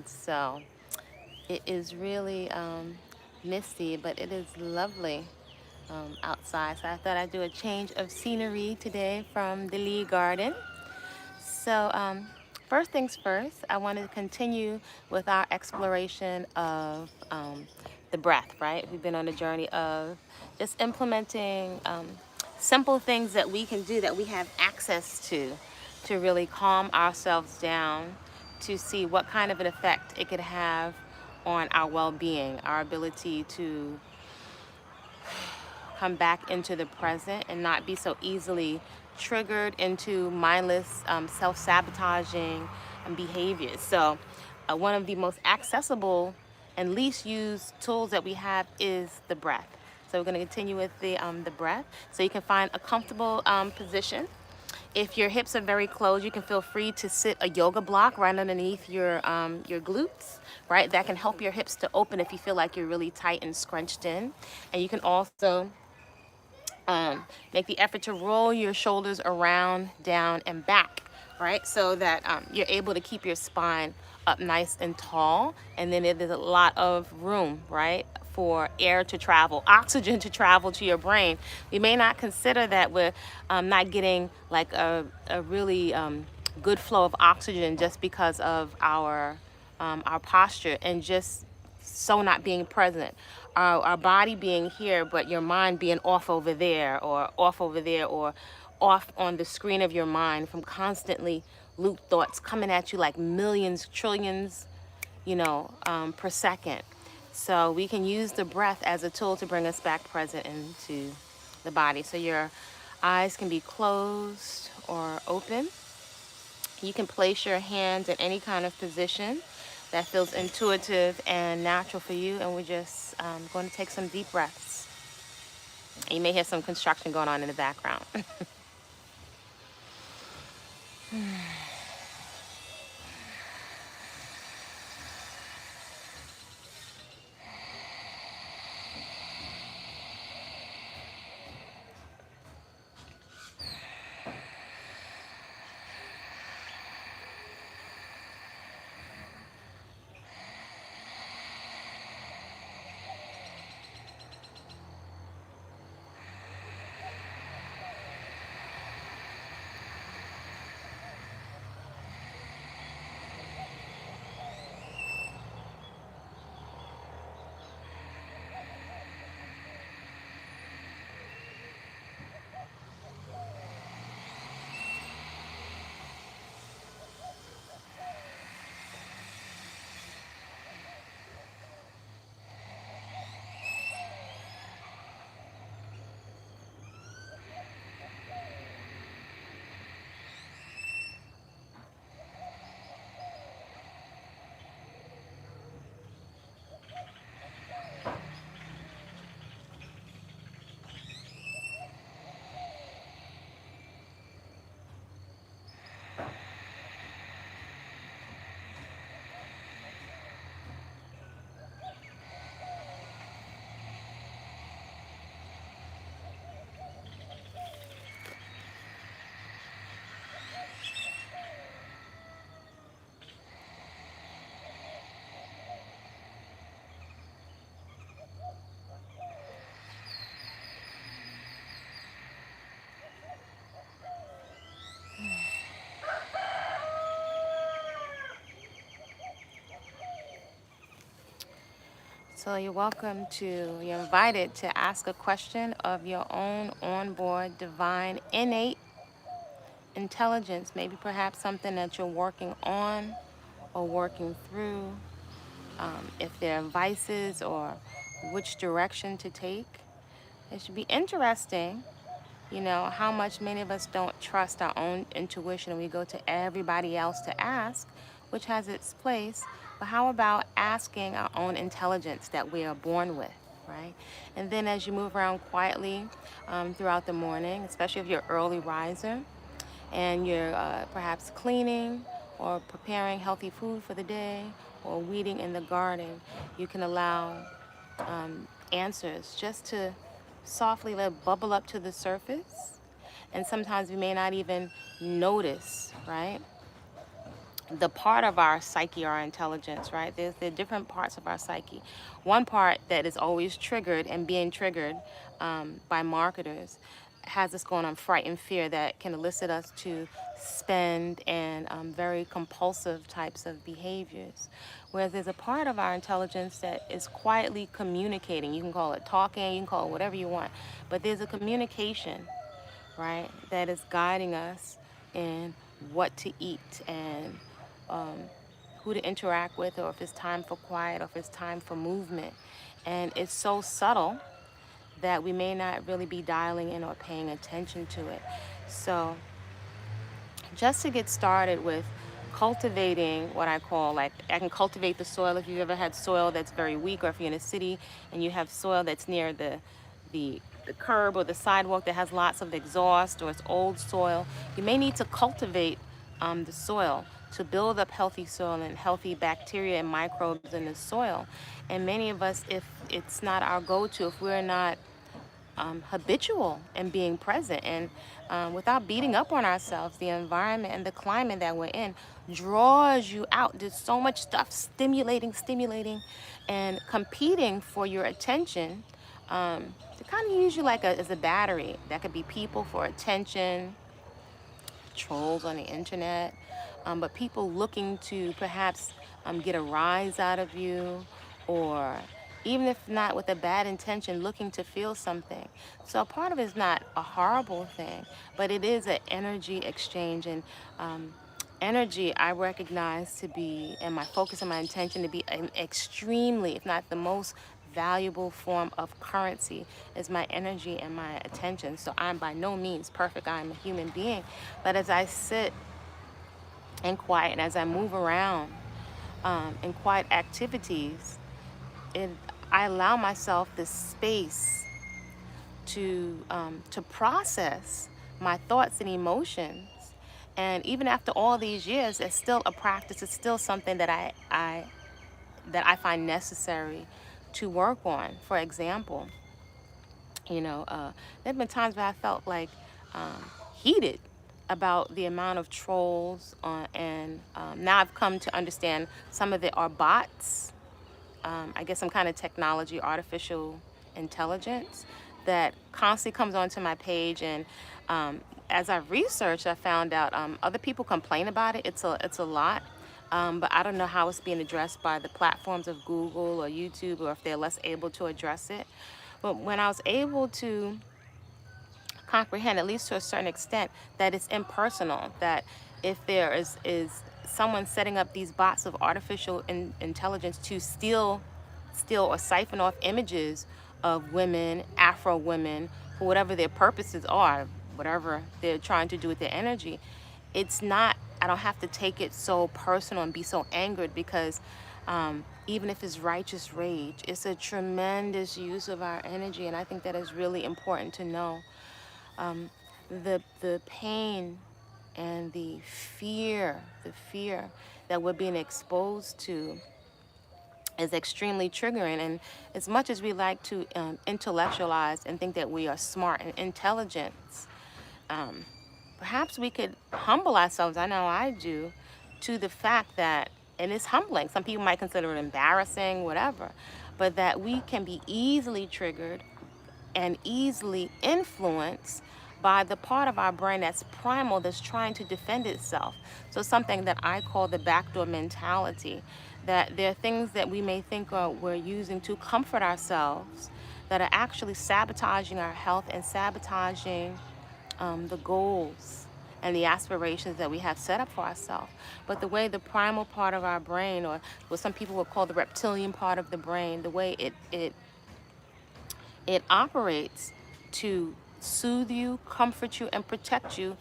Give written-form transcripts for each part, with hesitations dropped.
So it is really misty, but it is lovely outside. So I thought I'd do a change of scenery today from the Lee Garden. So first things first, I want to continue with our exploration of the breath, right? We've been on a journey of just implementing simple things that we can do that we have access to really calm ourselves down, to see what kind of an effect it could have on our well-being, our ability to come back into the present and not be so easily triggered into mindless self-sabotaging behaviors. So one of the most accessible and least used tools that we have is the breath. So we're going to continue with the breath. So you can find a comfortable position. If your hips are very closed, you can feel free to sit a yoga block right underneath your glutes, right? That can help your hips to open if you feel like you're really tight and scrunched in. And you can also make the effort to roll your shoulders around, down, and back, right? So that you're able to keep your spine up nice and tall. And then there's a lot of room, right, for air to travel, oxygen to travel to your brain. We may not consider that we're not getting like a really good flow of oxygen just because of our posture and just so not being present, our body being here but your mind being off over there or off over there or off on the screen of your mind from constantly loop thoughts coming at you like millions, trillions, per second. So we can use the breath as a tool to bring us back present into the body. So your eyes can be closed or open. You can place your hands in any kind of position that feels intuitive and natural for you. And we're just going to take some deep breaths. And you may hear some construction going on in the background. So you're invited to ask a question of your own onboard divine innate intelligence, maybe perhaps something that you're working on or working through, if there are vices or which direction to take. It should be interesting, how much many of us don't trust our own intuition and we go to everybody else to ask, which has its place. But how about asking our own intelligence that we are born with, right? And then as you move around quietly throughout the morning, especially if you're an early riser and you're perhaps cleaning or preparing healthy food for the day or weeding in the garden, you can allow answers just to softly let bubble up to the surface. And sometimes we may not even notice, right? the part of our psyche, our intelligence, right? There are different parts of our psyche. One part that is always triggered and being triggered by marketers has us going on fright and fear that can elicit us to spend and very compulsive types of behaviors. Whereas there's a part of our intelligence that is quietly communicating. You can call it talking, you can call it whatever you want, but there's a communication, right, that is guiding us in what to eat and who to interact with, or if it's time for quiet, or if it's time for movement. And it's so subtle that we may not really be dialing in or paying attention to it. So just to get started with cultivating what I call, like, I can cultivate the soil. If you've ever had soil that's very weak, or if you're in a city and you have soil that's near the curb or the sidewalk that has lots of exhaust, or it's old soil, you may need to cultivate the soil to build up healthy soil and healthy bacteria and microbes in the soil. And many of us, if it's not our go-to, if we're not habitual in being present, and without beating up on ourselves, the environment and the climate that we're in draws you out. There's so much stuff stimulating, and competing for your attention. To kind of use you like as a battery. That could be people for attention, trolls on the internet, but people looking to perhaps get a rise out of you, or even if not with a bad intention, looking to feel something. So part of it is not a horrible thing, but it is an energy exchange. And energy I recognize to be, and my focus and my intention to be, an extremely, if not the most valuable form of currency, is my energy and my attention. So I'm by no means perfect. I'm a human being. But as I sit in quiet and as I move around in quiet activities, I allow myself the space to process my thoughts and emotions. And even after all these years, it's still a practice. It's still something that I find necessary to work on. For example, there have been times where I felt like heated about the amount of trolls and now I've come to understand some of it are bots. I guess some kind of technology, artificial intelligence that constantly comes onto my page. And as I researched, I found out other people complain about it. It's a lot. But I don't know how it's being addressed by the platforms of Google or YouTube, or if they're less able to address it. But when I was able to comprehend, at least to a certain extent, that it's impersonal, that if there is someone setting up these bots of artificial intelligence to steal or siphon off images of women, Afro women, for whatever their purposes are, whatever they're trying to do with their energy, it's not, I don't have to take it so personal and be so angered, because even if it's righteous rage, it's a tremendous use of our energy. And I think that is really important to know. The pain and the fear that we're being exposed to is extremely triggering. And as much as we like to intellectualize and think that we are smart and intelligent, perhaps we could humble ourselves, I know I do, to the fact that, and it's humbling, some people might consider it embarrassing, whatever, but that we can be easily triggered and easily influenced by the part of our brain that's primal, that's trying to defend itself. So something that I call the backdoor mentality, that there are things that we may think we're using to comfort ourselves that are actually sabotaging our health and sabotaging the goals and the aspirations that we have set up for ourselves. But the way the primal part of our brain, or what some people would call the reptilian part of the brain, the way it operates to soothe you, comfort you, and protect you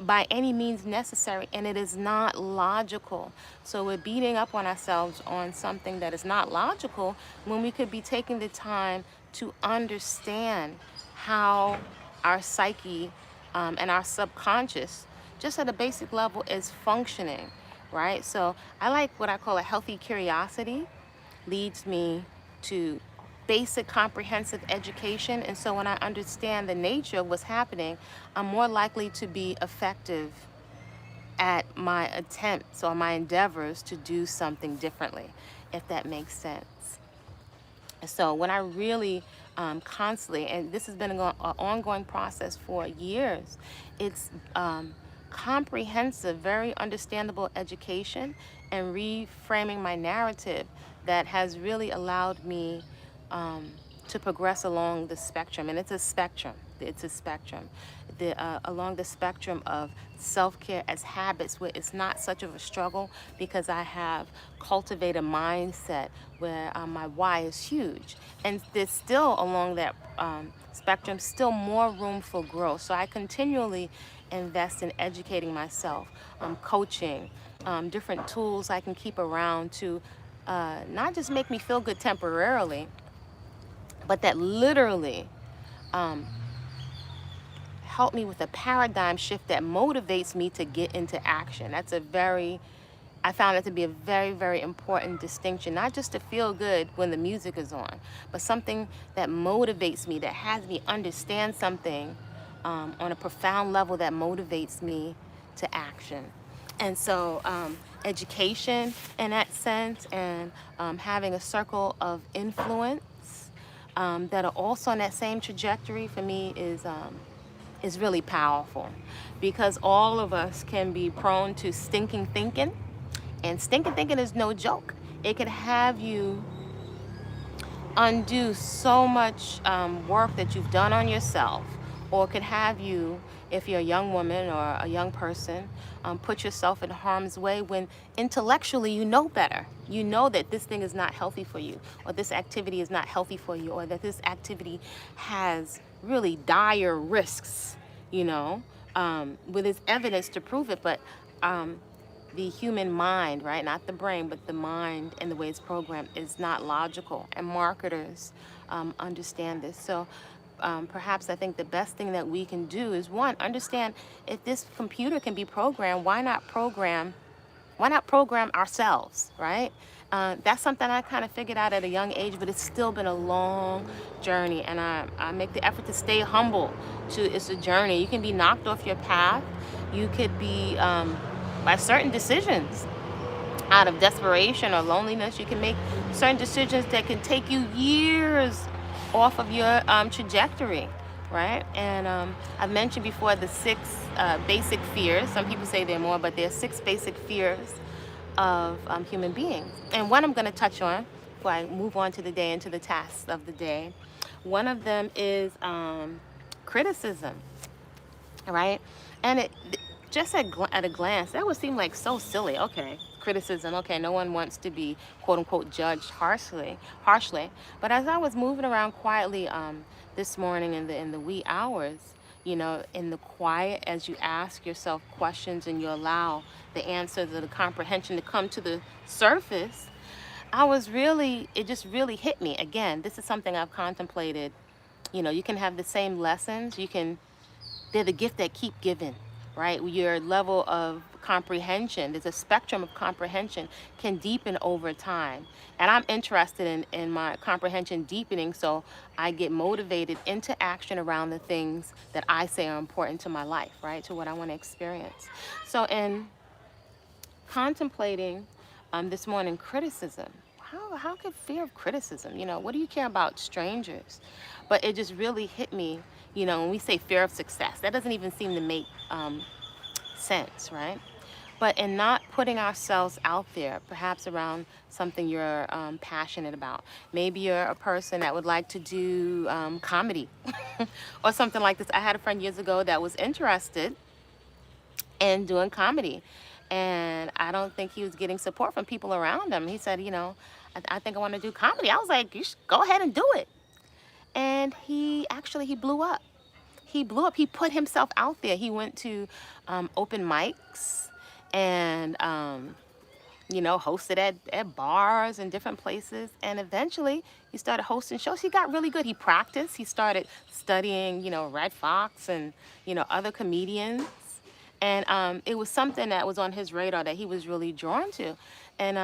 by any means necessary, and it is not logical. So we're beating up on ourselves on something that is not logical, when we could be taking the time to understand how our psyche and our subconscious, just at a basic level, is functioning, right? So I like what I call a healthy curiosity leads me to basic comprehensive education. And so when I understand the nature of what's happening, I'm more likely to be effective at my attempts or my endeavors to do something differently, if that makes sense. So when I really constantly, and this has been an ongoing process for years, it's comprehensive, very understandable education and reframing my narrative that has really allowed me to progress along the spectrum. And it's a spectrum. It's a spectrum. Along the spectrum of self-care as habits, where it's not such of a struggle because I have cultivated a mindset where my why is huge. And there's still along that spectrum, still more room for growth. So I continually invest in educating myself, coaching, different tools I can keep around to not just make me feel good temporarily, but that literally help me with a paradigm shift that motivates me to get into action. I found it to be a very, very important distinction, not just to feel good when the music is on, but something that motivates me, that has me understand something on a profound level that motivates me to action. And so education in that sense, and having a circle of influence that are also on that same trajectory for me is really powerful, because all of us can be prone to stinking thinking, and stinking thinking is no joke. It could have you undo so much work that you've done on yourself, or could have you, if you're a young woman or a young person, put yourself in harm's way when intellectually you know better. You know that this thing is not healthy for you, or this activity is not healthy for you, or that this activity has really dire risks, with its evidence to prove it. But the human mind, right, not the brain, but the mind and the way it's programmed is not logical. And marketers understand this. So perhaps I think the best thing that we can do is, one, understand if this computer can be programmed, why not program ourselves, right? That's something I kind of figured out at a young age, but it's still been a long journey, and I make the effort to stay humble. It's a journey. You can be knocked off your path. You could be, by certain decisions, out of desperation or loneliness, you can make certain decisions that can take you years off of your trajectory, right? And I've mentioned before the 6 basic fears. Some people say there are more, but there are 6 basic fears of human beings. And one I'm going to touch on before I move on to the day and to the tasks of the day. One of them is criticism, right? And it just at a glance, that would seem like so silly. Okay, criticism. Okay, no one wants to be quote unquote judged harshly. But as I was moving around quietly this morning in the wee hours, in the quiet, as you ask yourself questions and you allow the answers or the comprehension to come to the surface, it just really hit me. Again, this is something I've contemplated. You can have the same lessons. They're the gift that keep giving, right? Your level of comprehension, there's a spectrum of comprehension, can deepen over time. And I'm interested in my comprehension deepening, so I get motivated into action around the things that I say are important to my life, right? To what I want to experience. So in contemplating this morning criticism, how could fear of criticism, what do you care about strangers? But it just really hit me, when we say fear of success, that doesn't even seem to make sense, right? But in not putting ourselves out there, perhaps around something you're passionate about. Maybe you're a person that would like to do comedy or something like this. I had a friend years ago that was interested in doing comedy, and I don't think he was getting support from people around him. He said, I think I want to do comedy. I was like, you should go ahead and do it. And he blew up. He blew up. He put himself out there. He went to open mics and, hosted at bars and different places. And eventually he started hosting shows. He got really good. He practiced. He started studying, Red Fox and, other comedians. And it was something that was on his radar that he was really drawn to. And,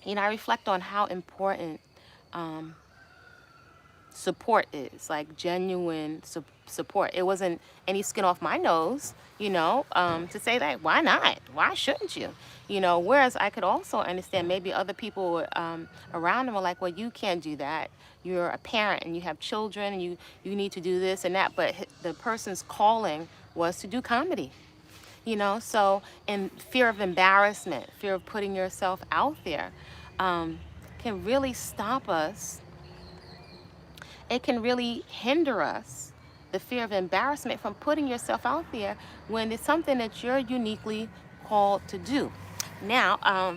I reflect on how important support is, like genuine support. It wasn't any skin off my nose, you know, to say that, why not? Why shouldn't you? You know, whereas I could also understand maybe other people around them were like, well, you can't do that. You're a parent and you have children and you need to do this and that. But the person's calling was to do comedy, you know. So in fear of embarrassment, fear of putting yourself out there, can really stop us. It can really hinder us, the fear of embarrassment, from putting yourself out there when it's something that you're uniquely called to do. Now,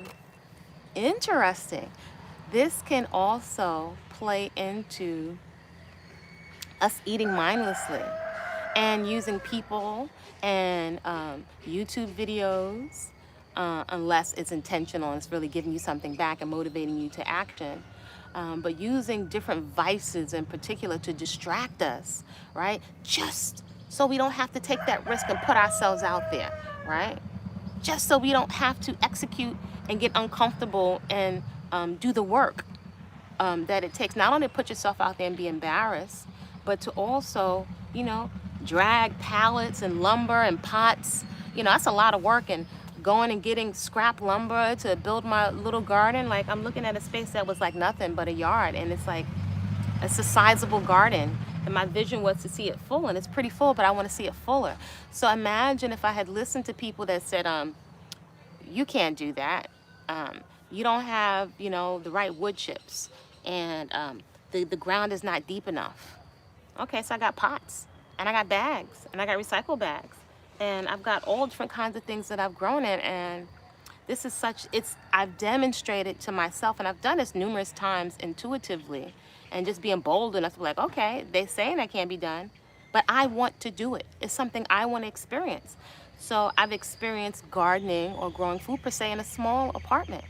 interesting, this can also play into us eating mindlessly and using people and YouTube videos, unless it's intentional and it's really giving you something back and motivating you to action. But using different vices in particular to distract us, right? Just so we don't have to take that risk and put ourselves out there, right? Just so we don't have to execute and get uncomfortable and do the work that it takes, not only to put yourself out there and be embarrassed, but to also, you know, drag pallets and lumber and pots. You know, that's a lot of work. And going and getting scrap lumber to build my little garden. Like, I'm looking at a space that was like nothing but a yard, and it's like, it's a sizable garden. And my vision was to see it full, and it's pretty full, but I want to see it fuller. So imagine if I had listened to people that said, you can't do that. You don't have, you know, the right wood chips, and the ground is not deep enough. Okay, so I got pots, and I got bags, and I got recycle bags, and I've got all different kinds of things that I've grown in. And this is I've demonstrated to myself, and I've done this numerous times intuitively, and just being bold enough to be like, okay, they're saying that can't be done, but I want to do it. It's something I want to experience. So I've experienced gardening or growing food per se in a small apartment.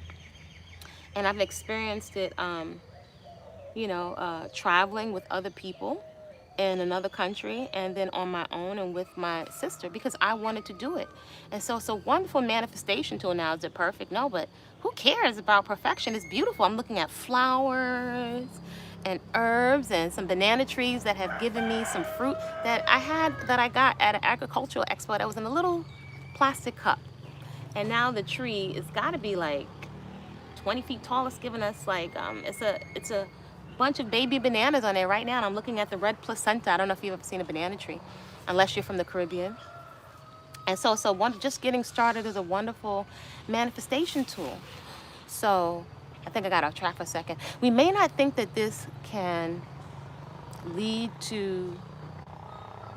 And I've experienced it, you know, traveling with other people in another country, and then on my own and with my sister, because I wanted to do it. And so it's a wonderful manifestation tool. Now, is it perfect? No, but who cares about perfection? It's beautiful. I'm looking at flowers and herbs and some banana trees that have given me some fruit that I got at an agricultural expo that was in a little plastic cup. And now the tree has got to be like 20 feet tall. It's giving us like, it's a bunch of baby bananas on there right now. And I'm looking at the red placenta. I don't know if you've ever seen a banana tree, unless you're from the Caribbean. And so just getting started is a wonderful manifestation tool. So I think I got off track for a second. We may not think that this can lead to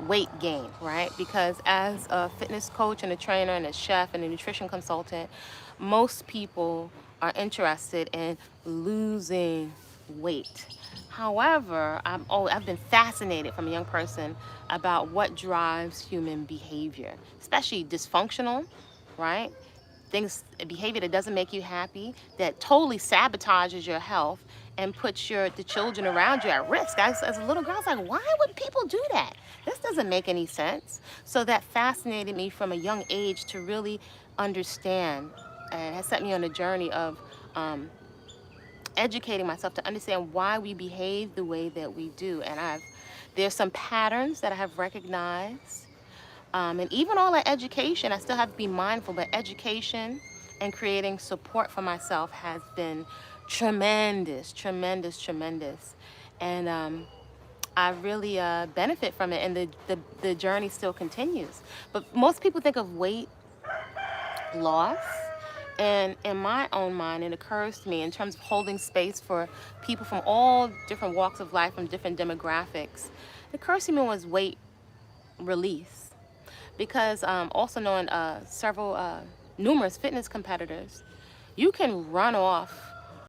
weight gain, right? Because as a fitness coach and a trainer and a chef and a nutrition consultant, most people are interested in losing weight. However, I've been fascinated from a young person about what drives human behavior, especially dysfunctional, right? Behavior that doesn't make you happy, that totally sabotages your health and puts the children around you at risk. As a little girl, I was like, why would people do that? This doesn't make any sense. So that fascinated me from a young age to really understand, and has set me on a journey of educating myself to understand why we behave the way that we do. And there's some patterns that I have recognized. And even all that education, I still have to be mindful, but education and creating support for myself has been tremendous, tremendous, tremendous. And I really benefit from it, and the journey still continues. But most people think of weight loss, and in my own mind, it occurs to me in terms of holding space for people from all different walks of life, from different demographics, it occurs to me was weight release. Because also knowing numerous fitness competitors, you can run off